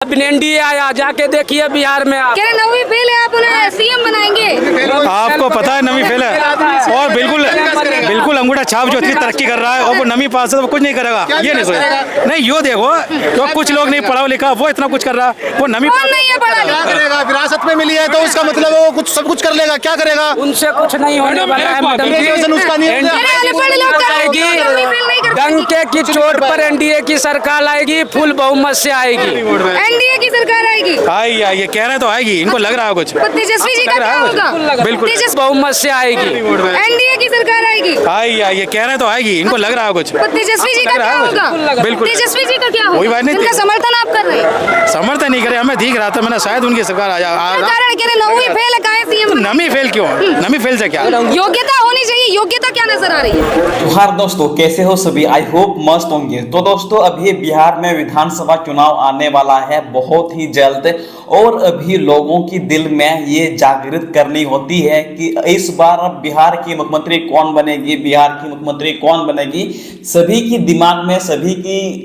अब एनडीए आया, जाके देखिए बिहार में आप। कह रहे 9वीं फेल है, आप उन्हें सीएम बनाएंगे। आपको पता है 9वीं फेल है और बिल्कुल अंगूठा छाप जो इतनी तरक्की कर रहा है और वो 9वीं पास है तो वो कुछ नहीं करेगा, ये नहीं सोचेगा। नहीं यो देखो तो कुछ लोग नहीं पढ़ा लिखा, वो इतना कुछ कर रहा है, वो 9वीं पास नहीं है पढ़ा लिखा। करेगा, विरासत में मिली है तो उसका मतलब वो कुछ सब कुछ कर लेगा, क्या करेगा? उनसे कुछ नहीं होने वाला है मैडम जी। डंके की चोट पर एनडीए की सरकार आएगी, फुल बहुमत से आएगी। एनडीए की सरकार आएगी, ये कह रहे तो आएगी, इनको लग रहा है कुछ। तेजस्वी जी का क्या होगा? बिल्कुल बहुमत से आएगी। एनडीए की सरकार आएगी, ये कह रहे तो आएगी, इनको लग रहा है कुछ। तेजस्वी जी का क्या होगा? बिल्कुल तेजस्वी जी का क्या होगा? कोई बात नहीं, इनका समर्थन आप कर रहे हैं? समर्थन नहीं करे, हमें दिख रहा था, मैंने शायद उनकी सरकार आ कारण कह रहे 9वीं फेल है, काहे सीएम? 9वीं फेल क्यों? 9वीं फेल से क्या? योग्यता होनी चाहिए, योग्यता क्या नजर आ रही है? तो हर दोस्तों कैसे हो सभी, आई होप मस्त होंगे। तो दोस्तों अभी बिहार में विधानसभा चुनाव आने वाला है बहुत ही जल्द, और अभी लोगों की दिल में ये जागृत करनी होती है कि इस बार बिहार की मुख्यमंत्री कौन बनेगी, बिहार की मुख्यमंत्री कौन बनेगी। सभी की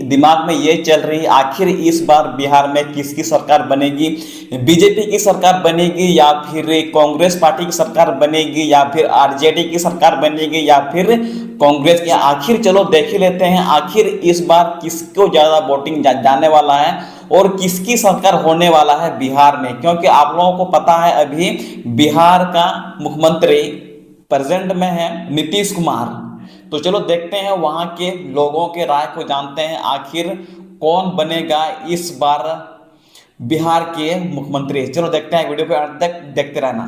दिमाग में ये चल रही आखिर इस बार बिहार में किसकी सरकार बनेगी, बीजेपी की सरकार बनेगी या फिर कांग्रेस पार्टी की सरकार बनेगी या फिर आरजेडी की सरकार बनेगी या फिर कांग्रेस की। आखिर चलो देख ही लेते हैं आखिर इस बार किसको ज्यादा वोटिंग जाने वाला है और किसकी सरकार होने वाला है बिहार में, क्योंकि आप लोगों को पता है अभी बिहार का मुख्यमंत्री प्रेजेंट में है नीतीश कुमार। तो चलो देखते हैं वहां के लोगों के राय को जानते हैं आखिर कौन बनेगा इस बार बिहार के मुख्यमंत्री। चलो देखते हैं, वीडियो पे अंत तक देखते रहना।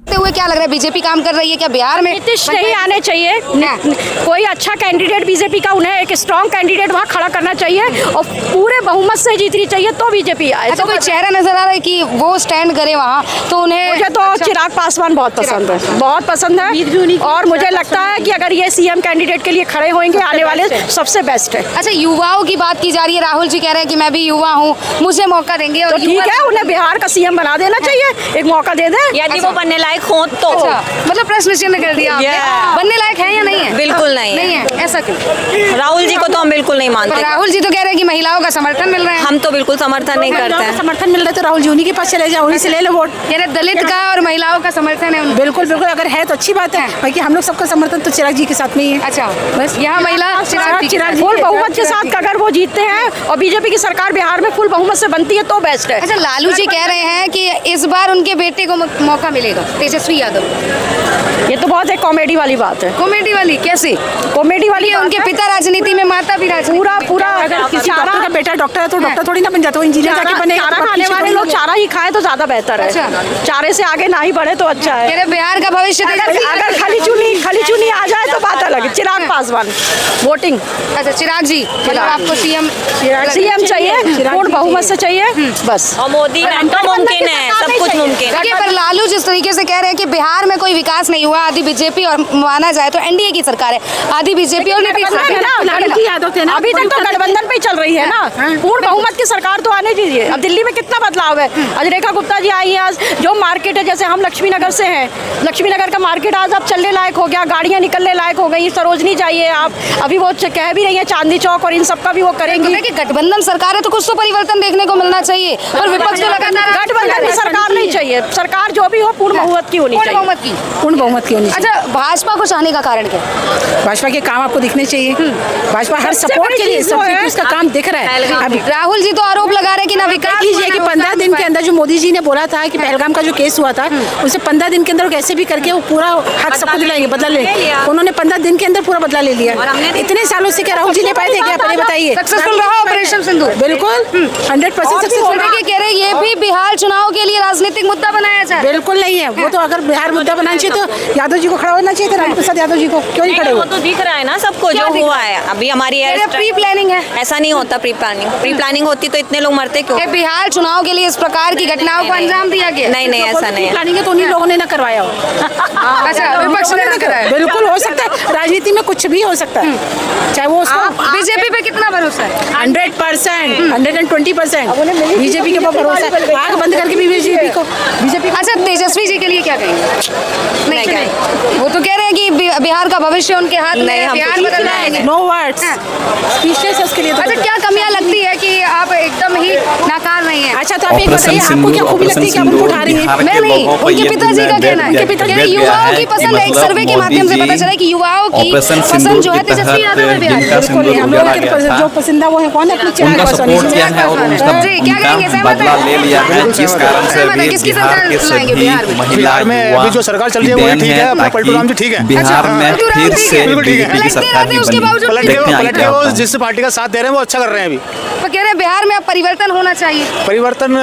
हुए क्या लग रहा है, बीजेपी काम कर रही है क्या बिहार में? नीतीश नहीं आने चाहिए, कोई अच्छा कैंडिडेट बीजेपी का, उन्हें एक स्ट्रॉन्ग कैंडिडेट वहाँ खड़ा करना चाहिए और पूरे बहुमत से जीतनी चाहिए तो बीजेपी आए। अच्छा, कोई चेहरा नजर आ रहा है कि वो स्टैंड करे वहाँ, तो उन्हें? मुझे तो चिराग पासवान बहुत पसंद है, बहुत पसंद है, और मुझे लगता है कि अगर ये सीएम कैंडिडेट के लिए खड़े होंगे आने वाले सबसे बेस्ट है। अच्छा, युवाओं की बात की जा रही है, राहुल जी कह रहे हैं कि मैं भी युवा हूँ, मुझे मौका देंगे, तो ठीक है, उन्हें बिहार का सीएम बना देना चाहिए, एक मौका दे दें यदि वो बनने लायक हो तो। अच्छा, मतलब प्रश्न चिन्ह कर दिया आपने। बनने लायक है या नहीं है? बिल्कुल नहीं है। ऐसा क्यों? राहुल जी को तो हम बिल्कुल नहीं मानते। राहुल जी तो कह रहे हैं कि महिलाओं का समर्थन मिल रहा है। हम तो बिल्कुल समर्थन नहीं करते हैं। समर्थन मिल रहा है तो राहुल जी उन्हीं के पास चले जाओ, उन्हीं से ले लो वोट। यानी दलित का और महिलाओं का समर्थन है। बिल्कुल बिल्कुल, अगर है तो अच्छी बात है, बाकी हम लोग सबका समर्थन तो चिराग जी के साथ में ही है। अच्छा, बस यहाँ महिला चिराग फुल बहुमत के साथ अगर वो जीतते हैं और बीजेपी की सरकार बिहार में फुल बहुमत से बनती है तो बेस्ट है। अच्छा, लालू जी कह रहे हैं कि इस बार उनके बेटे को मौका मिलेगा, तेजस्वी यादव। ये तो बहुत एक कॉमेडी वाली बात है। कॉमेडी वाली कैसे? कॉमेडी वाली है, उनके पिता राजनीति में, माता भी राजनीति। पूरा अगर किसी डॉक्टर का बेटा डॉक्टर है तो डॉक्टर थोड़ी ना बन जाता, वो इंजीनियर जाके बनेगा। चारा खाने वाले लोग चारा ही खाए तो ज्यादा बेहतर है। अच्छा, चारे से आगे ना ही बढ़े तो अच्छा है। बिहार का भविष्य अगर खाली चुनी आ जाए तो बात अलग है। चिराग पासवान वोटिंग। अच्छा, चिराग जी, आपको सीएम चाहिए, पूर्ण बहुमत से चाहिए बस। और मोदी मुमकिन है, सब कुछ मुमकिन है। पर लालू जिस तरीके से कह रहे हैं कि बिहार में कोई विकास नहीं हुआ, आधी बीजेपी और माना जाए तो एनडीए की सरकार है, आधी बीजेपी और नीतीश अभी तक तो गठबंधन पे चल रही है ना, पूर्ण बहुमत की सरकार तो आने दीजिए। अब दिल्ली में कितना बदलाव है, आज रेखा गुप्ता जी आई है, आज जो मार्केट है, जैसे हम लक्ष्मी नगर से हैं, लक्ष्मी नगर का मार्केट आज अब चलने लायक हो गया, गाड़ियां निकलने लायक हो गई। सरोजनी जाइए आप, अभी वो कह भी रही है चांदनी चौक और इन सब का भी वो करेंगी। गठबंधन सरकार है तो कुछ तो परिवर्तन देखने को मिलना चाहिए, और विपक्ष तो लगातार गठबंधन की सरकार नहीं चाहिए, सरकार जो भी हो पूर्ण बहुमत की होनी चाहिए। पूर्ण बहुमत की होनी चाहिए। अच्छा, भाजपा को चाहने का कारण क्या? भाजपा के काम आपको दिखने चाहिए, भाजपा हर सपोर्ट के लिए उसका काम दिख रहा है। अभी राहुल जी तो आरोप लगा रहे हैं कि ना विकास कीजिए कि 15 दिन के अंदर जो मोदी जी ने बोला था कि पहलगाम का जो केस हुआ था उसे 15 दिन के अंदर कैसे भी करके वो पूरा हक सबको दिलाएंगे, बदला लेंगे। उन्होंने 15 दिन के अंदर पूरा बदला ले लिया। इतने सालों से क्या राहुल जी ले पाए थे क्या? पहले बताइए। सक्सेसफुल रहा ऑपरेशन सिंदूर? बिल्कुल 100% सक्सेसफुल। कह रहे ये भी बिहार चुनाव के लिए राजनीतिक मुद्दा बनाया जाए? बिल्कुल नहीं है, वो तो अगर बिहार मुद्दा बनाना चाहिए तो यादव जी को खड़ा होना चाहिए था, लालू प्रसाद यादव जी को क्यों नहीं खड़े हुए? वो तो दिख रहा है ना सबको जो हुआ है। अभी हमारी प्री प्लानिंग है? ऐसा नहीं होता प्री प्लानिंग होती तो इतने लोग मरते क्यों? बिहार चुनाव के लिए इस प्रकार की घटनाओं को अंजाम दिया गया? नहीं, ऐसा नहीं है। प्लानिंग है तो उन्हीं लोगों ने ना करवाया हो। अच्छा, विपक्ष ने ना कराया? बिल्कुल हो सकता है, राजनीति में कुछ भी हो सकता है, चाहे वो बीजेपी पे कितना भरोसा है? 100%, 120% बीजेपी के ऊपर भरोसा है। आग बंद करके भी बीजेपी को। अच्छा, तेजस्वी जी के लिए क्या कहेंगे? नहीं, वो तो कह रहे हैं कि बिहार का भविष्य उनके हाथ में नहीं, है, हम बिहार कुछ बदलना है। नो वर्ड्स, स्पीचलेस उसके लिए। अच्छा, क्या कमियां लगती है कि आप एकदम ही नाकार नहीं है? अच्छा, तो आप एक बताइए, आपको क्या खूबी लगती है कि आप उनको उठा रही हैं? मैं नहीं, उनके पिताजी का कहना है। उनके पिताजी युवाओं की पसंद है। एक सर्वे के माध्यम से पता चला है कि युवाओं की पसंद जो है तेजस्वी यादव है बिहार में। बिल्कुल, हम लोगों के जो पसंदा वो है कौन है? उनका सपोर्ट किया है और जी, क्या कहेंगे? उनका सहमत बदला है? ले लिया है, जिस कारण से सहमत है? अभी किसकी बिहार सरकार के लाएंगे सभी बिहार में? महिला बिहार में युवा अभी जो सरकार चल रही है वो देन ठीक है, अपना ताकि पलटू राम जी ठीक है। बिहार में पलटू राम फिर ठीक से है। बीजेपी की पलटते सरकार रहते ही उसके बनी। बावजूद पलट देखते हैं के क्या वो होता है। जिस पार्टी का साथ दे रहे हैं वो अच्छा कर रहे हैं अभी। तो कह रहे हैं बिहार में अब परिवर्तन होना चाहिए। परिवर्तन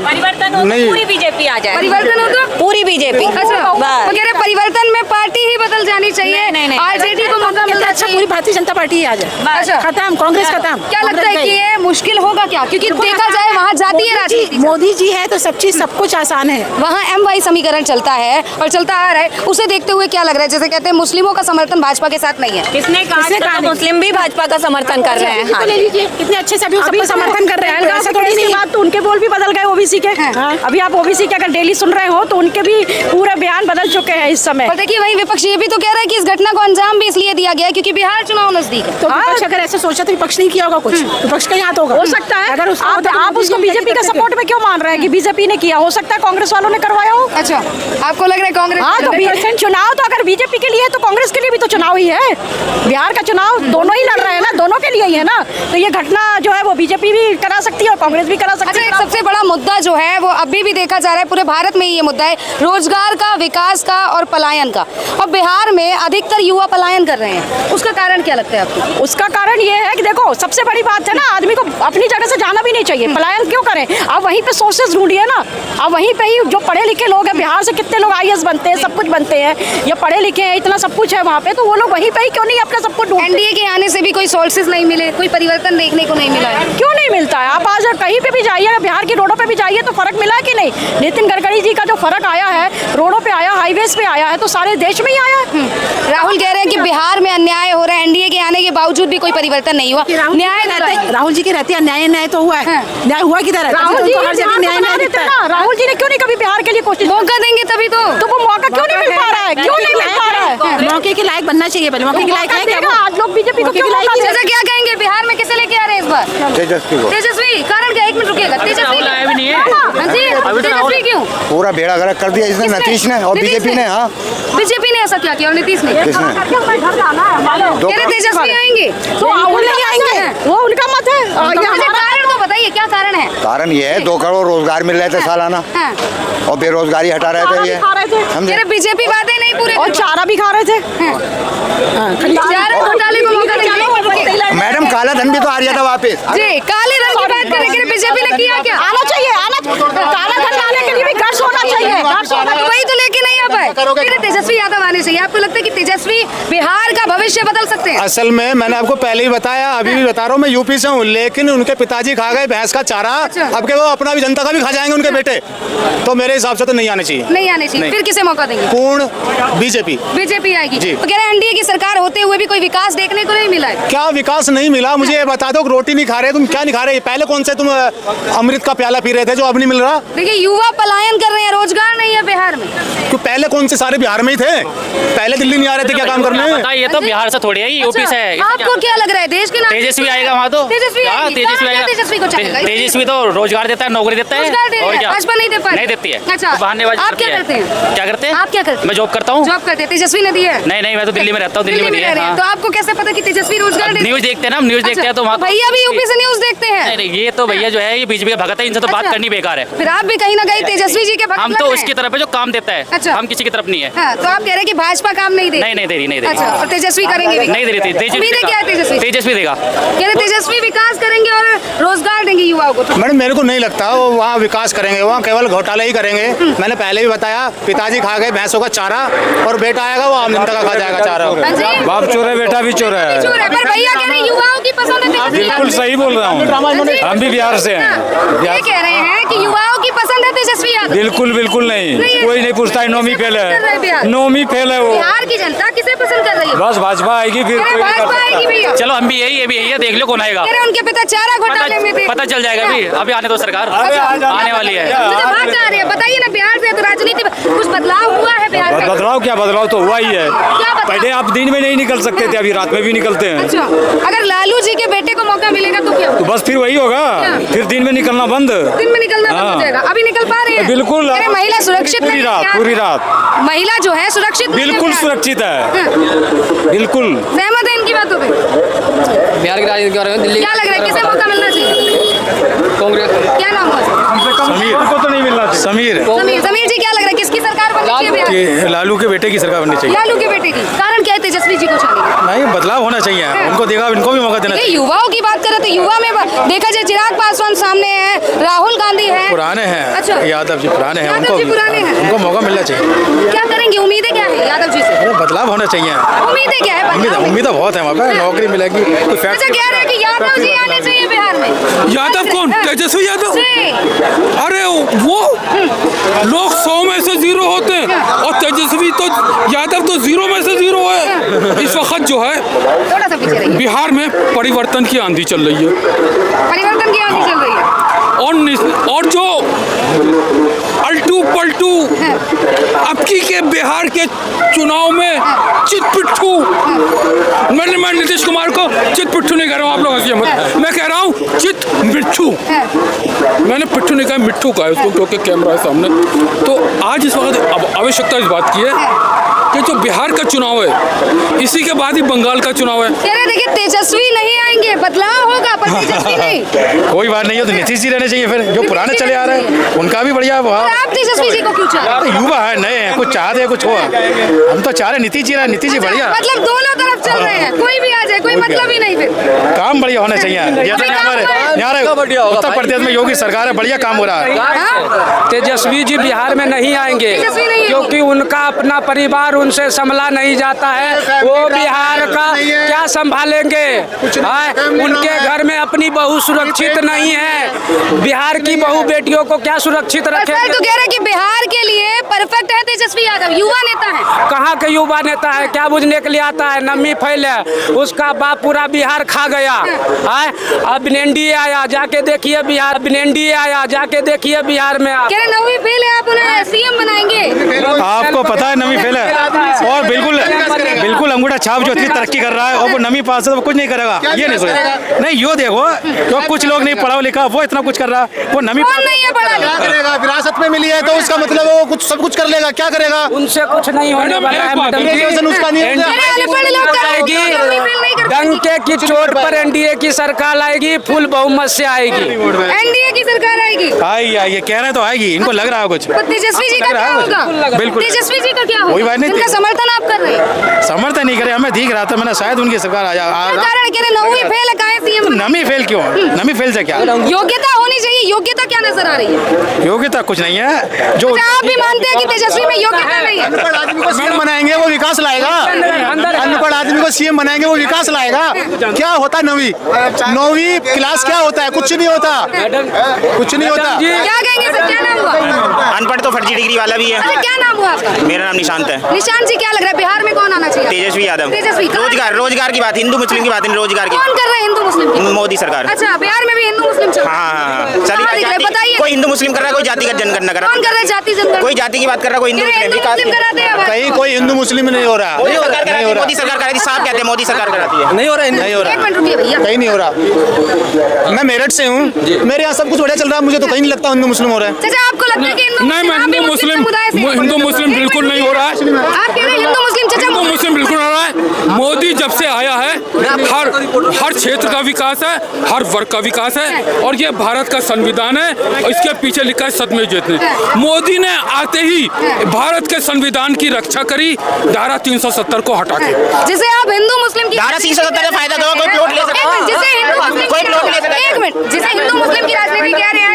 परिवर्तन हो नहीं। तो पूरी बीजेपी आ जाए। परिवर्तन हो तो पूरी बीजेपी। अच्छा, वो बस। कह रहे हैं परिवर्तन में पार्टी ही बदल जानी चाहिए। नहीं। आरजेडी को मौका मिलना अच्छा, चाहिए। पूरी भारतीय जनता पार्टी ही आ जाए। अच्छा, खत्म, कांग्रेस खत्म। क्या लगता है कि ये मुश्किल होगा क्या? क्योंकि देखा जाए वहाँ जातीय राजनीति, मोदी जी है तो सब चीज सब कुछ आसान है। वहाँ MY समीकरण चलता है और चलता आ रहा है। उसे देखते हुए क्या लग रहा है? जैसे कहते हैं मुस्लिमों का समर्थन भाजपा के साथ नहीं है। किसने कहा? मुस्लिम भी भाजपा का समर्थन कर रहे हैं। तो ले लीजिए, कितने अच्छे से अभी अभी सबको समर्थन कर रहे हैं। ऐसा थोड़ी नहीं है। तो उनके बोल भी बदल गए ओबीसी के। हाँ। अभी आप ओबीसी के अगर डेली सुन रहे हो तो उनके भी पूरे बयान बदल चुके हैं इस समय। और देखिए वही विपक्ष ये भी तो कह रहा है कि इस घटना को अंजाम भी इसलिए दिया गया है क्योंकि बिहार चुनाव नजदीक है। तो विपक्ष अगर ऐसे सोचा तो विपक्ष नहीं किया होगा कुछ, विपक्ष का ही हाथ होगा। हो सकता है अगर उसको आप उसको बीजेपी का सपोर्ट में क्यों मान रहे हैं कि बीजेपी ने किया? हो सकता है कांग्रेस वालों ने करवाया हो। अच्छा, आपको लग रहा है कांग्रेस? हाँ, तो चुनाव तो अगर बीजेपी के लिए है तो कांग्रेस के लिए भी तो चुनाव ही है। बिहार का चुनाव दोनों ही लड़ रहे हैं ना, दोनों के लिए ही है ना। तो ये घटना जो है वो बीजेपी भी करा सकती है और कांग्रेस भी करा सकती अच्छा, है। एक सबसे बड़ा मुद्दा जो है वो अभी भी देखा जा रहा है, पूरे भारत में ही ये मुद्दा है, रोजगार का, विकास का और पलायन का। और बिहार में अधिकतर युवा पलायन कर रहे हैं, उसका कारण क्या लगता है आपको? उसका कारण ये है कि देखो सबसे बड़ी बात है ना, आदमी को अपनी जगह से जाना भी नहीं चाहिए। पलायन क्यों करें? आप वहीं पे सोर्सेज ढूंढिए ना। आप वहीं पे ही जो पढ़े लिखे लोग हैं, बिहार से कितने लोग IAS बनते हैं, सब कुछ बनते हैं, ये पढ़े लिखे हैं, इतना सब कुछ है वहाँ पे, तो वो लोग वहीं पे ही क्यों नहीं अपना सब कुछ ढूंढते? NDA के आने से भी कोई सोर्सेज नहीं मिले, कोई परिवर्तन देखने को नहीं मिला है। क्यों नहीं मिलता है? आप आज कहीं पे भी जाइए, बिहार की रोडों पे भी जाइए तो फर्क मिला है कि नहीं? नितिन गडकरी जी का जो फर्क आया है, रोडों पे आया, हाईवेज पे आया है, तो सारे देश में ही आया है। राहुल कह रहे हैं कि बिहार में अन्याय हो रहा है, NDA के आने के बावजूद भी कोई परिवर्तन नहीं हुआ। राहुल जी के रहते न्याय तो हुआ है। न्याय हुआ किधर है? राहुल जी हर जगह न्याय दिखता है। राहुल जी ने क्यों नहीं कभी बिहार के लिए कोशिश? मौका देंगे तभी तो वो मौका क्यों नहीं मिल पा रहा है? क्यों नहीं मिल पा रहा है? मौके के लायक बनना चाहिए, पहले मौके के लायक है क्या? आज लोग बीजेपी को क्यों मौका दे रहे हैं? जैसा क्या कहेंगे बिहार में किसे लेके आ रहे हैं इस बार? तेजस्वी को। तेजस्वी, कारण क्या? एक मिनट रुकिएगा। तेजस्वी भी नहीं है। हाँ जी, तेजस्वी क्यों? पूरा बेड़ा गर्क कर दिया इसने, नीतीश ने और बीजेपी ने। हाँ, बीजेपी ने ऐसा क्या किया और नीतीश ने? किसने? कह रहे तेजस्वी आएंगे तो राहुल नहीं आएंगे, वो उनका मत है। मुझे कारण तो बताइए, क्या कारण है? कारण ये है 2 करोड़ रोजगार मिल रहे थे सालाना हाँ। और बेरोजगारी हटा रहे थे ये। खा रहे थे कह समझे? रहे बीजेपी वादे नहीं पूरे और चारा भी खा रहे थे। चारा घोटाले को मौका देंगे। मैडम काला धन भी तो आ रहा था वापस। जी, काले धन की बात करें, बीजेपी ने किया क्या? आना चाहिए, काला धन लाने के लिए भी गट्स होना चाहिए। तो वही तो लेके नहीं आ पाए। कह रहे तेजस्वी यादव आने चाहिए। आपको लगता है कि तेजस्वी बिहार का भविष्य बदल सकते हैं? असल में मैंने आपको पहले ही बताया, अभी भी बता रहा हूँ, मैं यूपी से हूँ, लेकिन उनके पिताजी खा गए भैंस का चारा। अब के वो अपना भी जनता का भी खा जाएंगे उनके बेटे, तो मेरे हिसाब से तो नहीं आने चाहिए। नहीं आने चाहिए। नहीं। फिर किसे मौका देंगे? पूर्ण बीजेपी। बीजेपी आएगी। जी। तो कह रहे NDA की सरकार होते हुए भी कोई विकास देखने को नहीं मिला है। क्या विकास नहीं मिला? मुझे ये बता दो, रोटी नहीं खा रहे तुम, क्या नहीं खा रहे? पहले कौन से तुम अमृत का प्याला पी रहे थे जो अब नहीं मिल रहा? देखिए युवा पलायन कर रहे हैं, रोजगार नहीं है बिहार में। तो पहले कौन से सारे बिहार में ही थे? पहले दिल्ली नहीं आ रहे थे क्या काम करने? ये तो बिहार से थोड़ी है, यूपी से है। आपको क्या लग रहा है? देश के नाम तेजस्वी आएगा वहाँ तो। तेजस्वी हाँ, आएगी। तेजस्वी कहाँ आएगा। तेजस्वी को चाहेगा? तेजस्वी तो रोजगार देता है, नौकरी देता है। रोजगार दे रहे और हैं, क्या? भाजपा नहीं दे पाई। नहीं देती है। अच्छा, तो बहानेबाजी आप करती क्या है। करते हैं? क्या करते हैं? आप क्या करते हैं? मैं जॉब करता हूँ। जॉब करते हैं। तेजस्वी ने दी है? नहीं, मैं तो दिल्ली में रहता हूँ। दिल्ली में रह दिया, रहे हैं। हाँ। तो आपको कैसे पता कि तेजस्वी रोजगार दे? न्यूज देखते हैं ना, हम न्यूज देखते हैं तो वहाँ। भैया भी यूपी से न्यूज देखते हैं। नहीं, ये तो भैया जो है ये बीजेपी का भगत है, इनसे तो बात अच्छा। करनी बेकार है। फिर आप भी कहीं ना कहीं तेजस्वी जी के भक्त हम लग तो रहे हैं। उसकी तरफ है जो काम देता है। अच्छा। हम किसी की तरफ नहीं है। हाँ, तो आप कह रहे हैं कि भाजपा काम नहीं दे? नहीं दे रही। अच्छा, और तेजस्वी करेंगे भी? नहीं दे रही थी। उम्मीद है क्या है तेजस्वी? तेजस्वी देगा। कह रहे तेजस्वी विकास करेंगे और रोजगार देंगे युवाओं को। मैडम मेरे को नहीं लगता वो वहाँ विकास करेंगे, वहाँ केवल घोटाले ही करेंगे। मैंने पहले भी बताया, पिताजी खा गए भैंसों का चारा और बेटा आएगा वो आम जनता का खा जाएगा चारा। हाँ जी? बाप चोर है, बेटा भी चोर है। चोर है, पर भैया कह रहे हैं युवाओं की पसंद है तेजस्वी बिल्कुल यादव। सही बोल रहा हूँ। हाँ जी? हम भी बिहार से हैं। हाँ, ये कह रहे हैं कि युवाओं की पसंद है तेजस्वी यादव। बिल्कुल बिल्कुल नहीं, कोई नहीं पूछता है। नौमी फेल है, नौमी फेल है वो। बिहार की जनता किसे पसंद कर रही है? बस भाजपा आएगी, फिर कोई नहीं कर भाजपा आएगी सकता। भैया। चलो हम भी यही है, देख लो कौन आएगा। कह रहे उनके पिता चारा घोटाले में थे। पता चल जाएगा अभी, अभी आने दो सरकार, आने वाली है। भाग जा रही है, बताइए ना। बिहार से तो राजनीति में कुछ बदलाव हुआ है बिहार में? बदलाव क्या, बदलाव तो हुआ ही है। बदलाव? पहले आप दिन में नहीं निकल सकते थे, अभी रात में भी निकलते हैं। अच्छा, अगर लालू जी के बेटे को मौका मिलेगा तो क्या तो होगा? बस फिर वही होगा, फिर दिन में निकलना बंद। दिन में निकलना बंद हो हाँ। जाएगा। अभी निकल पा रहे हैं? बिल्कुल। अरे महिला सुरक्षित पूरी नहीं है रात, क्या? पूरी रात महिला जो है सुरक्षित नहीं है बिल्कुल बिहार में? सुरक्षित है, हाँ। बिल्कुल। सहमत है इनकी बातों पे? बिहार की राजनीति के बारे में दिल्ली क्या लग रहा है, किसे मौका मिलना चाहिए? कांग्रेस। क्या नाम हुआ? समीर को तो नहीं मिलना चाहिए। समीर समीर जी, क्या लग रहा है किसकी सरकार बननी चाहिए बिहार में? कि लालू के बेटे की सरकार बननी चाहिए। लालू के बेटे की। कारण क्या है तेजस्वी जी को चाहने का? नहीं, बदलाव होना चाहिए, उनको देखा, इनको भी मौका देना ये चाहिए। युवाओं की बात करें तो युवा में देखा जाए चिराग पासवान सामने है, राहुल गांधी है। पुराने हैं। अच्छा। यादव जी पुराने हैं, यादव जी पुराने हैं। उनको मौका मिलना चाहिए। क्या करेंगे, उम्मीदें क्या है यादव जी से? अरे बदलाव होना चाहिए। उम्मीदें क्या है? उम्मीद बहुत है, वहाँ पे नौकरी मिलेगी। कोई अच्छा, कह रहे हैं कि यादव जी आने चाहिए बिहार में। यादव कौन? तेजस्वी यादव? जी। अरे वो लोग 100 में से 0 होते हैं और तेजस्वी तो यादव तो 0 में से 0 है। इस वक्त जो है थोड़ा सा पीछे रहिए। बिहार में परिवर्तन की आंधी चल रही है परिवर्तन की आंधी चल रही है। और जो अल्टू पलटू अबकी के बिहार के चुनाव में चितपिट्ठू, मैं नीतीश कुमार को चितपिट्ठू नहीं कह रहा हूँ, आप लोग हंसिए मत, मैं कह रहा हूँ चित मिट्ठू। मैंने पिट्ठू नहीं कहा, मिट्ठू कहा उसको, क्योंकि कैमरा है सामने। तो आज इस वक्त आवश्यकता इस बात की है कि जो बिहार का चुनाव है, इसी के बाद ही बंगाल का चुनाव है। कह रहे देखिए तेजस्वी नहीं आएंगे, बदलाव होगा पर तेजस्वी नहीं। कोई बात नहीं हो तो नीतीश जी रहने चाहिए, फिर जो पुराने चले आ रहे हैं उनका भी बढ़िया है। और आप तेजस्वी जी को क्यों चाह रहे हैं? युवा है, नए हैं, कुछ चाहते हैं, कुछ हो। हम तो चाह रहे नीतीश जी रहे, नीतीश जी बढ़िया। मतलब दोनों तरफ चल रहे हैं, कोई भी आ जाए, कोई मतलब ही नहीं। फिर काम बढ़िया होना चाहिए। जैसे कि हमारे यहाँ उत्तर प्रदेश में योगी सरकार है, बढ़िया काम हो रहा है। हाँ? तेजस्वी जी बिहार में नहीं आएंगे तेजस्वी नहीं क्योंकि उनका अपना परिवार उनसे संभला नहीं जाता है। वो बिहार का क्या संभालेंगे? उनके घर में अपनी बहू सुरक्षित नहीं है। बिहार की बहू बेटियों को क्या सुरक्षित सर रखेंगे? तो कह रहे हैं कि बिहार के लिए परफेक्ट है तेजस्वी यादव, युवा नेता है। कहाँ के युवा नेता है? क्या बुझने के लिए आता है? नमी फैले, उसका बाप पूरा बिहार खा गया है। अब एनडीए आया, जाके देखिए बिहार, एनडीए आया, जाके देखिए बिहार में। आप कह रहे नवी फेल है, आप उन्हें सीएम बनाएंगे। आपको पता है नमी फेल है, और बिल्कुल अंगूठा छाप जो इतनी तरक्की कर रहा है, और वो नमी पास है तो वो कुछ नहीं करेगा, ये नहीं सोचेगा। नहीं, यो देखो, जो कुछ लोग नहीं पढ़ा लिखा, वो इतना कुछ कर रहा है, वो नमी कौन नहीं है पढ़ा लिखा? करेगा, विरासत में मिली है तो उसका मतलब वो कुछ सब कुछ कर लेगा, क्या करेगा? उनसे कुछ नहीं होने वाला है मैडम जी। ग्रेजुएशन उसका नहीं होगा। अनपढ़ लोग आएगी, डंके की चोट पर एनडीए की सरकार आएगी, फुल बहुमत से आएगी। एनडीए की सरकार आएगी। ये कह रहे तो आएगी, इनको लग रहा है कुछ। तो तेजस्वी जी का क्या होगा? बिल्कुल। तेजस्वी जी का क्या होगा? कोई बात नहीं। इनका समर्थन आप कर रहे हैं? समर्थन नहीं करे, हमें दिख रहा था, मैंने शायद उनकी सरकार क्या कारण कह रहे नौवीं फेल है, काहे सीएम? नमी फेल क्यों? नमी फेल से क्या? योग्यता होनी चाहिए, योग्यता क्या नजर आ रही है? योग्यता कुछ नहीं है। जो अच्छा, आप भी मानते हैं कि तेजस्वी में योग्यता नहीं है? अनपढ़ आदमी को सीएम बनाएंगे वो विकास लाएगा। अनपढ़ आदमी को सीएम बनाएंगे वो विकास लाएगा। क्या होता है नौवीं क्लास? क्या होता है? कुछ नहीं होता, कुछ नहीं होता। क्या कहेंगे सर, क्या नाम हुआ? अनपढ़ तो फर्जी डिग्री वाला भी है। अच्छा, क्या नाम हुआ आपका? मेरा नाम निशांत है। निशांत जी, क्या लग रहा है बिहार में कौन आना चाहिए? तेजस्वी यादव। तेजस्वी। रोजगार की बात, हिंदू मुस्लिम की बात नहीं, रोजगार की। कौन कर रहा है हिंदू मुस्लिम की? मोदी सरकार। अच्छा, बिहार में भी हिंदू मुस्लिम चल रहा है। हाँ, कहाँ दिख रहा है? बताइए। कोई हिंदू मुस्लिम कर रहा है, कोई जातिगत जनगणना कर रहा कौन कर रहा है जाति जनगणना? कोई जाति की बात कर रहा है, कोई हिंदू हिंदू मुस्लिम कराते हैं अब। कहीं कोई हिंदू मुस्लिम नहीं हो रहा। मोदी सरकार कराती है, मोदी सरकार कराती है, साफ कहते हैं मोदी सरकार कराती है। नहीं हो रहा, नहीं हो एक रहा, मिनट रुकिए भैया। कहीं नहीं हो रहा। मैं मेरठ से हूँ, मेरे यहाँ सब कुछ बढ़िया चल रहा है, मुझे तो कहीं नहीं लगता हिंदू मुस्लिम हो रहा है। चाचा, आपको लगता है कि नहीं, मैं हिंदू मुस्लिम बिल्कुल नहीं हो रहा है। आप कह रहे हैं हिंदू मुस्लिम? चाचा, हिंदू मुस्लिम बिल्कुल हो रहा है। मोदी जब से आया है, हर क्षेत्र का विकास है, हर वर्ग का विकास है, और ये भारत का संविधान है, और इसके पीछे लिखा है सत्यमेव जयते। मोदी ने आते ही भारत के संविधान की रक्षा करी, धारा 370 को हटा के। जिसे आप हिंदू मुस्लिम की धारा 370 का फायदा दो, कोई प्लॉट ले सकता एक मिनट, जिसे हिंदू मुस्लिम कोई प्लॉट ले सकता है। एक मिनट, जिसे हिंदू मुस्लिम की राजनीति कह रहे हैं,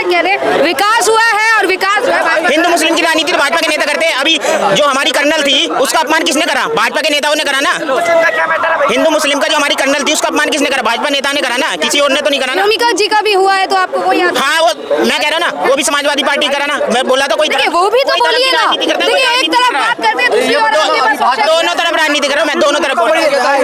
विकास हुआ है और विकास हुआ है। हिंदू मुस्लिम की राजनीति तो भाजपा के नेता करते हैं। अभी जो हमारी कर्नल थी उसका अपमान किसने करा? भाजपा के नेताओं ने करा ना। हिंदू मुस्लिम का जो हमारी कर्नल थी उसका अपमान किसने करा? भाजपा नेता ने करा ना, किसी और ने तो नहीं करा ना। भूमिका जी का भी हुआ है तो आपको वो याद? हाँ, वो मैं कह रहा ना, वो भी समाजवादी पार्टी करा ना। मैं बोला तो कोई वो भी तो बोलिए ना। देखिए एक तरफ बात करते हैं दूसरी ओर दोनों तरफ राजनीति कर रहा हूँ मैं, दोनों तरफ।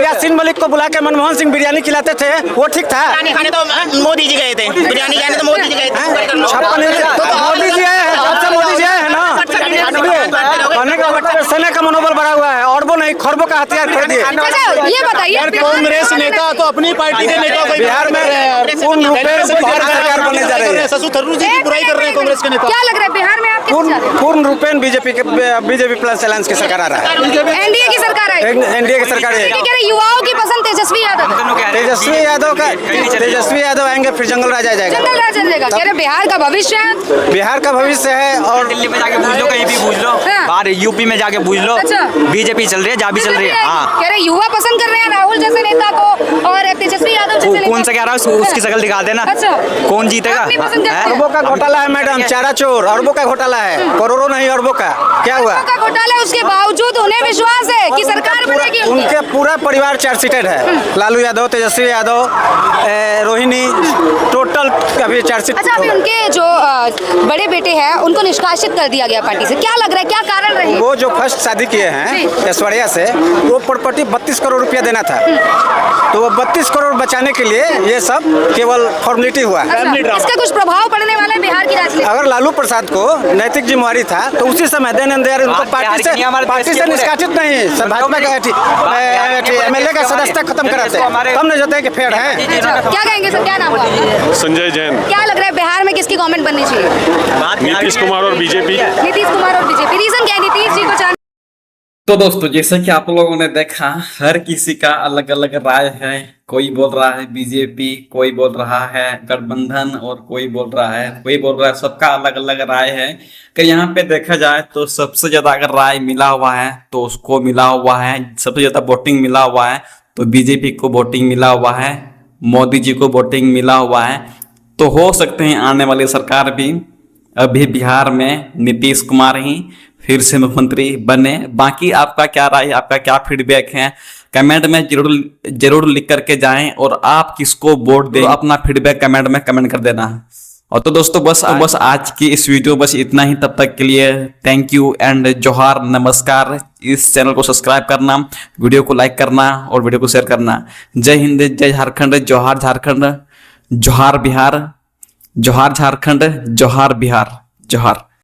यासीन मलिक को बुला के मनमोहन सिंह बिरयानी खिलाते थे, वो ठीक था? बिरयानी खाने तो मोदी जी गए थे, बिरयानी खाने तो मोदी जी गए थे। मोदी जी आए हैं, जब से मोदी जी आए हैं ना, कहने का मतलब सेना का मनोबल बढ़ा हुआ है, और वो नहीं खरबों का हथियार खरीद दिए। ये बताइए कांग्रेस नेता तो अपनी पार्टी के नेता को बिहार में पूर्ण रूप से सरकार बनने जा रही है। शशि थरूर जी की बुराई कर रहे हैं कांग्रेस के नेता। क्या लग रहा है बिहार में आप किससे चाहते हैं? पूर्ण रूपेण बीजेपी प्लस अलायंस की सरकार आ रहा है। एनडीए की सरकार है। एनडीए की सरकार है। कह रहे युवाओं की पसंद तेजस्वी तेजस्वी यादव आएंगे, फिर जंगल राज आ जाएगा। जंगल राज चलेगा। कह रहे बिहार का भविष्य है। बिहार का भविष्य है। और दिल्ली में जाके पूछ लो, कहीं भी पूछ लो, बाहर यूपी में जाके पूछ लो, अच्छा। बीजेपी चल रही है, जहाँ भी चल रही है। हाँ, कह रहे युवा पसंद कर रहे हैं राहुल जैसे नेता को और तेजस्वी यादव जैसे नेता कौन सा कह रहा है उसकी शक्ल दिखा देना। अच्छा, कौन जीतेगा? अपनी पसंद करते हैं। अरबों का घोटाला है मैडम, चारा चोर, अरबों का घोटाला है, करोड़ों नहीं अरबों का। क्या हुआ? का घोटाला, उसके बावजूद उन्हें विश्वास है कि सरकार बनेगी। उनके पूरा परिवार चार्जशीटेड है। लालू यादव, तेजस्वी यादव, रोहिणी, टोटल अभी चार्जशीट। अच्छा, अभी उनके जो बड़े बेटे हैं उनको निष्कासित कर दिया गया पार्टी से, क्या लग रहा है, क्या कारण रही? वो जो फर्स्ट शादी किए हैं ऐश्वर्या से, वो प्रॉपर्टी 32 करोड़ रुपया देना था, तो वो 32 करोड़ बचाने के लिए ये सब केवल फॉर्मेलिटी हुआ। इसका कुछ प्रभाव पड़ने वाला है बिहार की राजनीति? अगर लालू प्रसाद को नैतिक जिम्मेवारी था तो उसी समय देन एंड देयर उनको पार्टी से निष्कासित नहीं, भाजपा का एमएलए का सदस्यता खत्म कराते, तब नहीं जोते कि फेड है। क्या कहेंगे सर, क्या नाम हुआ? संजय जैन। क्या लग रहा है बिहार में किसकी गवर्नमेंट बननी चाहिए? नीतीश कुमार और बीजेपी। नीतीश कुमार और बीजेपी। रीजन क्या है नीतीश जी को? तो दोस्तों जैसे कि आप लोगों ने देखा, हर किसी का अलग अलग राय है। कोई बोल रहा है बीजेपी, कोई बोल रहा है गठबंधन, और कोई बोल रहा है सबका अलग अलग राय है। कि यहाँ पे देखा जाए तो सबसे ज्यादा अगर राय मिला हुआ है तो उसको मिला हुआ है, सबसे ज्यादा वोटिंग मिला हुआ है तो बीजेपी को वोटिंग मिला हुआ है, मोदी जी को वोटिंग मिला हुआ है। तो हो सकते हैं आने वाली सरकार भी अभी बिहार में नीतीश कुमार ही फिर से मुख्यमंत्री बने। बाकी आपका क्या राय, आपका क्या फीडबैक है, कमेंट में जरूर लिख करके जाएं, और आप किसको वोट दें अपना फीडबैक कमेंट में कमेंट कर देना। और तो दोस्तों बस आज की इस वीडियो बस इतना ही। तब तक के लिए थैंक यू एंड जोहार, नमस्कार। इस चैनल को सब्सक्राइब करना, वीडियो को लाइक करना और वीडियो को शेयर करना। जय हिंद, जय झारखंड, जोहार झारखंड, जोहार बिहार, जोहार झारखंड, जोहार बिहार, जोहार।